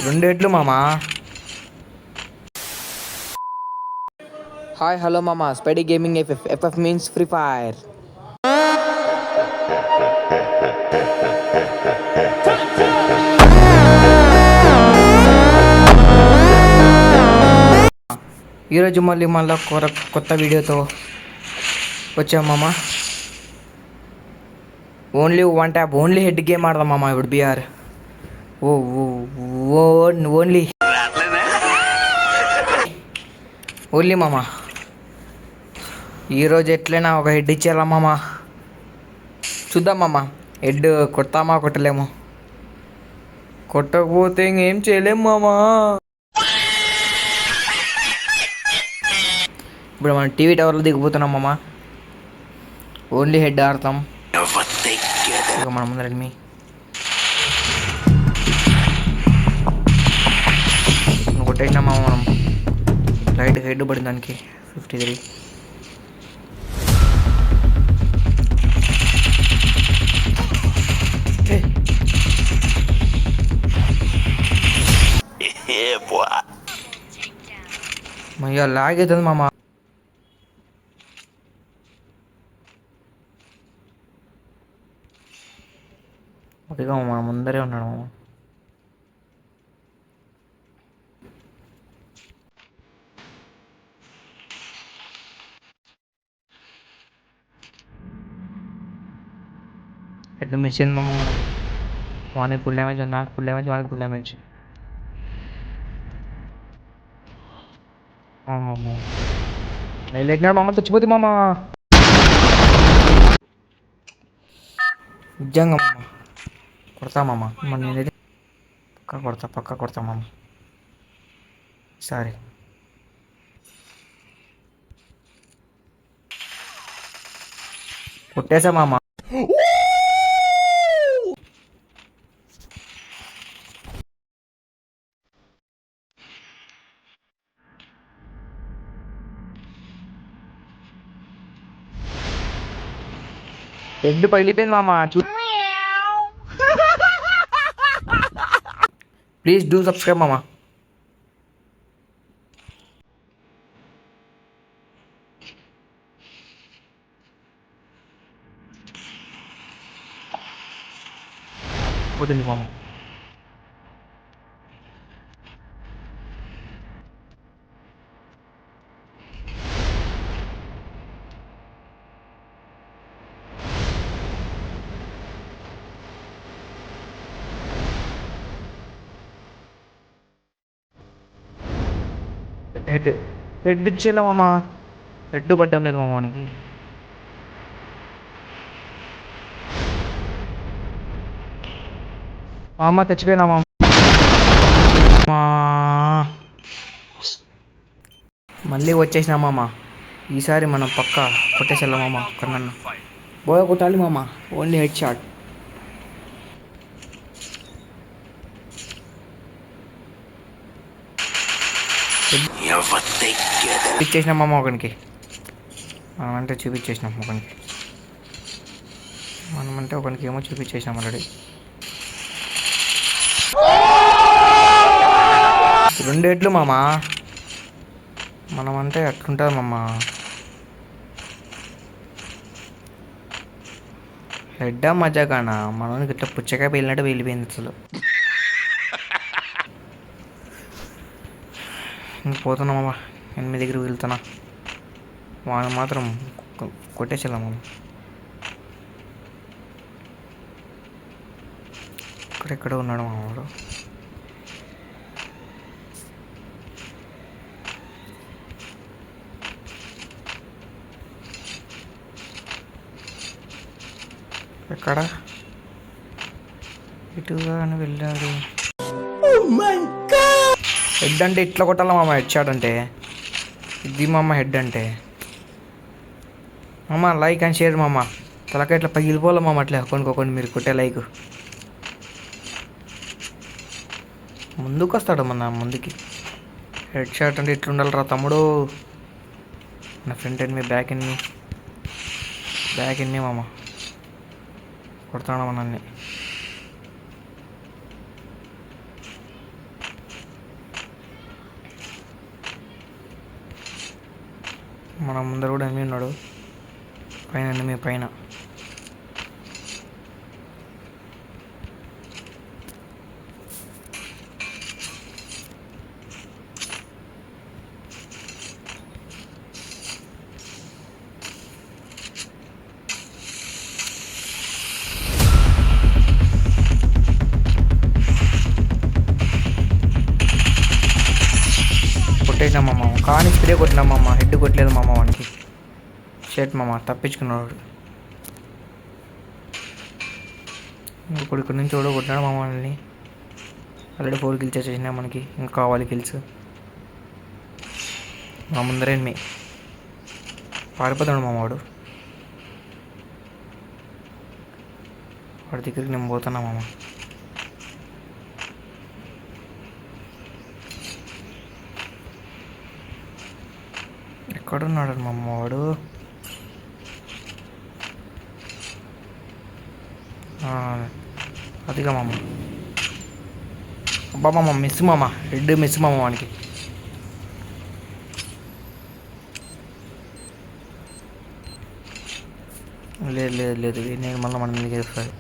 రెండేట్లు మామా. Hi hello మామా, Spidey gaming FF means free fire. ఈరోజు మళ్ళీ కొత్త వీడియోతో వచ్చాం మామ. Only one tap, only head game ఆడదాం మామ ఇప్పుడు బీఆర్. ఓ ఓన్లీ ఓన్లీ మామ. ఈరోజు ఎట్లయినా ఒక హెడ్ ఇచ్చేయాలా మామ. చూద్దాం మామ, హెడ్ కొడతామా కొట్టలేము. కొట్టకపోతే ఇంకేం చేయలేము మామా. ఇప్పుడు మనం టీవీ టవర్లో దిగిపోతున్నాం మామ. ఓన్లీ హెడ్ ఆడతాం. ఇక మన ముందర ఎనిమి కొట్టేసినా మామ. మనం లైట్గా హెడ్ పడింది దానికి. 53. అయ్యా లాగ్ అవుతుంది మామ. అదిగా మా ముందరే ఉన్నాడు మామ. హెడ్ మిషన్ మామ. వానికి ఫుల్ డ్యామేజ్, నాకు ఫుల్ డ్యామేజ్, వానికి ఫుల్ డ్యామేజ్. నేను లేకినాడు మామ, చచ్చిపోతే మామ. నిజంగా మామ కొడతా మామ. మరి నేనైతే పక్కా కొడతా మామ. సారీ. కొట్టేసా మామ. హెడ్ పగిలిపోయింది మామ. ప్లీజ్ డూ సబ్స్క్రైబ్ మామ. పోతుంది మామ. హెడ్ ఇచ్చేలా మామ. హెడ్ పడ్డం లేదు మామ మనకి. మామ తెచ్చిపోయినా మామ. మళ్ళీ వచ్చేసినా మామ. ఈసారి మనం పక్కా కొట్టేసేలా మామ. కన్నా బోయ కొట్టాలి మామ. Only head shot. ఇచ్చేసినాం మామ ఒకనికి. మనమంటే చూపించేసినాం ఒకనికి. మనమంటే ఒకనికి ఏమో చూపించేసినాం ఆల్రెడీ. రెండేట్లు మామ. మనమంటే అట్లుంటుంది మామ. హెడ్డా మజాగానా మనకి ఇట్లా పుచ్చకాయ పేలినట్టు వెళ్ళిపోయింది అసలు. పోతున్నా మామ. 8 దగ్గరికి వెళ్తున్నా. వాడు మాత్రం కొట్టేసేలా మామ. ఇక్కడెక్కడ ఉన్నాడు మా వాడు. ఎక్కడ ఇటుగానే వెళ్ళాడు. హెడ్ అంటే ఇట్లా కొట్టాలా మామ. హెడ్ షాట్ అంటే ఇది మామ. హెడ్ అంటే మామ లైక్ అండ్ షేర్ మామ. తలక ఇట్లా పగిలిపోలే మామ. అట్లా కొన్ని మీరు కొట్టే లైక్. ముందుకు వస్తాడు మన ముందుకి. హెడ్ షాట్ అంటే ఇట్లుండాలిరా తమ్ముడు. నా ఫ్రంట్ ఎన్మి, బ్యాక్ ఎన్మి మామ. కొడతాడు మనల్ని. మన ముందర కూడా ఎనిమిది ఉన్నాడు. పైన ఎనిమిది పైన. కొట్టేసినా మామ, కానీ స్ప్రే కొట్టినా మామ, హెడ్ కొట్టలేదు మామ వానికి. షర్ట్ మామ తప్పించుకున్నాడు. ఇప్పుడు ఇక్కడ నుంచి కూడా కొట్టినాడు మామ వాళ్ళని. ఆల్రెడీ 4 కిల్స్ చేసేసినా మనకి, ఇంకా కావాలి కిల్స్. మా ముందరే మీ పారిపోతాడు మామ వాడు. వాడి దగ్గరికి నేను పోతున్నా మామ. ఎక్కడున్నాడు మామ వాడు? అదిగా మామ. అబ్బా మామ మిస్ మామ, హెడ్ మిస్ మామ వానికి. లేదు లేదు లేదు, నేను మళ్ళీ మన మీద చేస్తాను.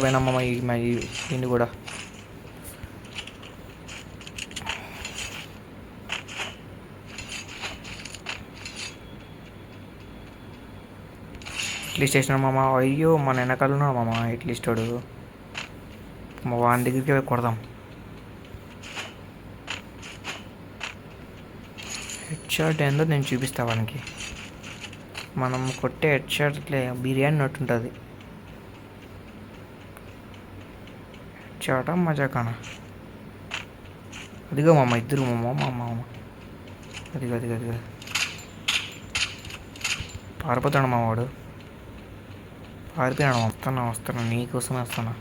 పోయినామమ్మ దీన్ని కూడా. అట్లీస్ట్ వేసినాడు మామ. అయ్యో మన వెనకాల ఉన్నాడు మామ అట్లీస్ట్ వాడు. వాని దగ్గరికి కొడదాం. హెడ్ షాట్ ఏందో నేను చూపిస్తా వానికి. మనం కొట్టే హెడ్ షాట్లే బిర్యానీ నట్టుంటుంది. చాట మజాకానా. అదిగో మామ, ఇద్దరు మామ మా మామ. అదిగో అదిగో అదిగో పారిపోతాడు మా వాడు. పారిపోయాడు. వస్తున్నా నీకోసమే వస్తున్నా.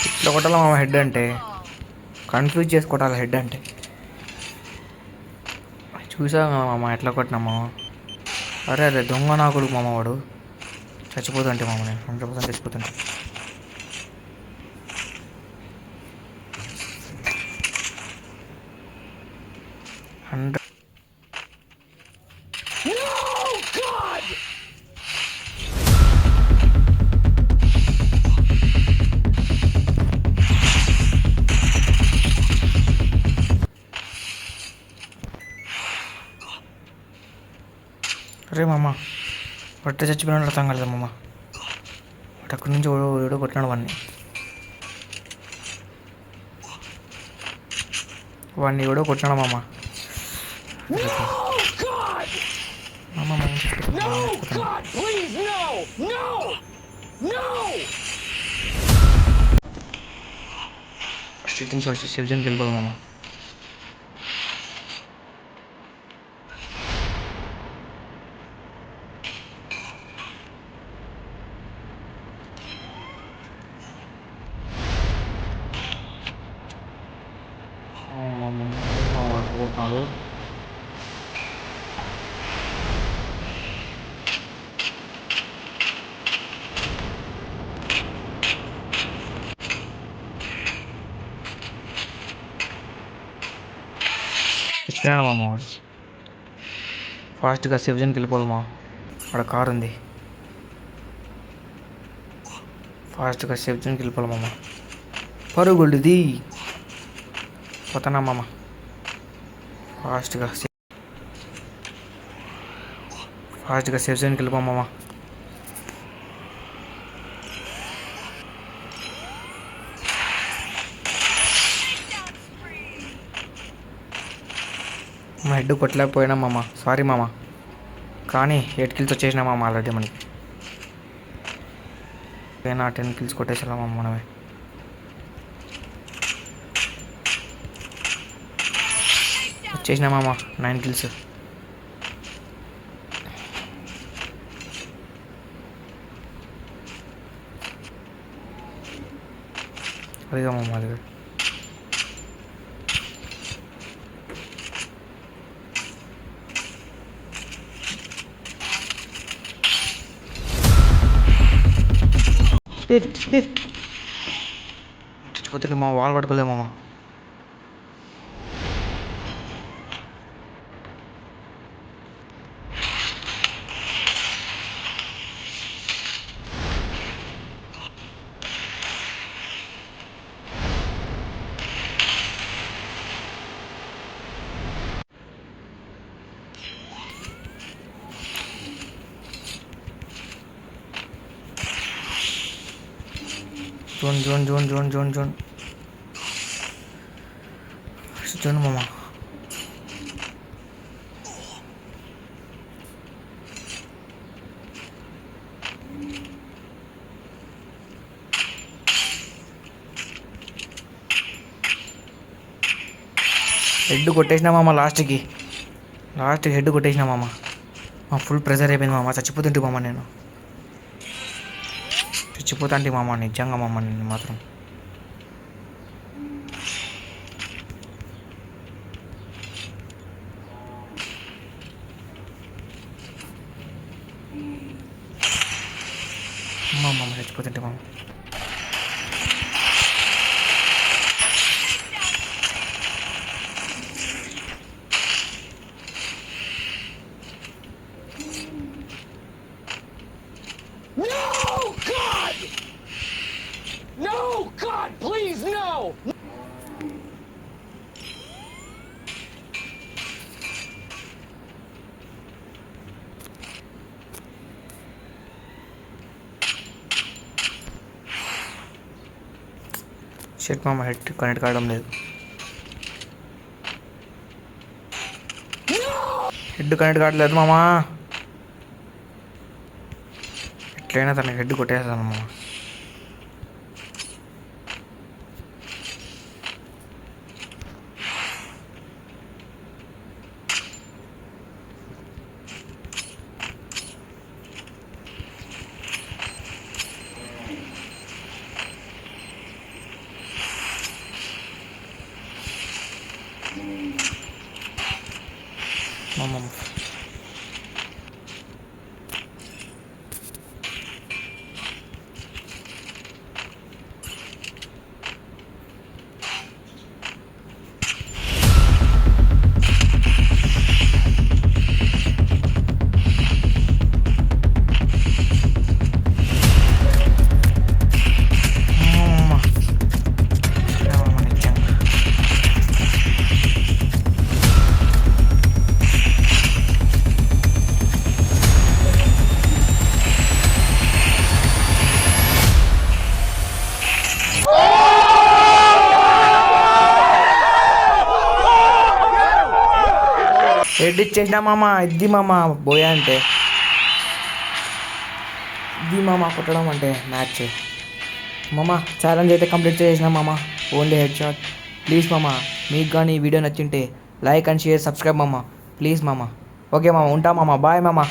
ఇట్లా కొట్టాలి మామ హెడ్ అంటే. కన్ఫ్యూజ్ చేసి కొట్టాలి హెడ్ అంటే. చూసా మామ ఎట్లా కొట్టినా మామ. అరే అరే దొంగ నా కొడుకు మామ వాడు. చచ్చిపోతుంటే మామ, నేను 100% చచ్చిపోతుంటే. అరే మామ పట్ట చచ్చిపోయినాడు అర్థం కాలేదు మామ. వాడు అక్కడి నుంచి ఏడో కొట్టినాడు వాడిని ఎవడో కొట్టినాడు మామ. స్ట్రీట్ నుంచి వచ్చి సేఫ్ జోన్కి వెళ్ళిపోదు మామ. పోతున్నాడు. ఇచ్చినాడు మామ వాడు. ఫాస్ట్గా సేఫ్ జోన్కి వెళ్ళిపోదు మా. అక్కడ కారు ఉంది. ఫాస్ట్గా సేఫ్ జోన్కి వెళ్ళిపోవాలి మామ. పరుగుండుది. పోతున్నా మామ ఫాస్ట్గా సేఫ్ జోన్కి వెళ్ళిపో మామ. హెడ్ కొట్టలేకపోయినా మామ, సారీ మామ. కానీ 8 కిల్స్ వచ్చేసినా మామ ఆల్రెడీ మనకి. పైన 10 కిల్స్ కొట్టేసాం మామ మనమే. వచ్చేసినా మామ 9 కిల్స్. అదిగా మామ అదిగా. చచ్చిపోతే మా వాళ్ళు పట్టుకోలే మామ. Zone zone zone zone zone zone zone మామ. హెడ్ కొట్టేసినా మామ లాస్ట్కి హెడ్ కొట్టేసినా మామ. ఫుల్ ప్రెజర్ అయిపోయింది మామ. చచ్చిపోతుంటే మామ నేను చచ్చిపోతాంటి మామ, నిజంగా మామ నేను మాత్రం. మామ చచ్చిపోతుంటే మామ. షెట్ మామ, హెడ్ కనెక్ట్ కావడం లేదు. హెడ్ కనెక్ట్ కావట్లేదు మామ. ఎట్లయినా తనకి హెడ్ కొట్టేస్తాను మామ. మామ హెడ్ ఇచ్చేసినా మామ. ఇది మామ బోయా అంటే, ఇది మామ కొట్టడం అంటే మ్యాచ్ మామ. ఛాలెంజ్ అయితే కంప్లీట్ చేసినా మామ, ఓన్లీ హెడ్ షాట్. ప్లీజ్ మామ, మీకు కానీ ఈ వీడియో నచ్చింటే లైక్ అండ్ షేర్, సబ్స్క్రైబ్ మామ, ప్లీజ్ మామ. ఓకే మామ, ఉంటా మామ, బాయ్ మామ.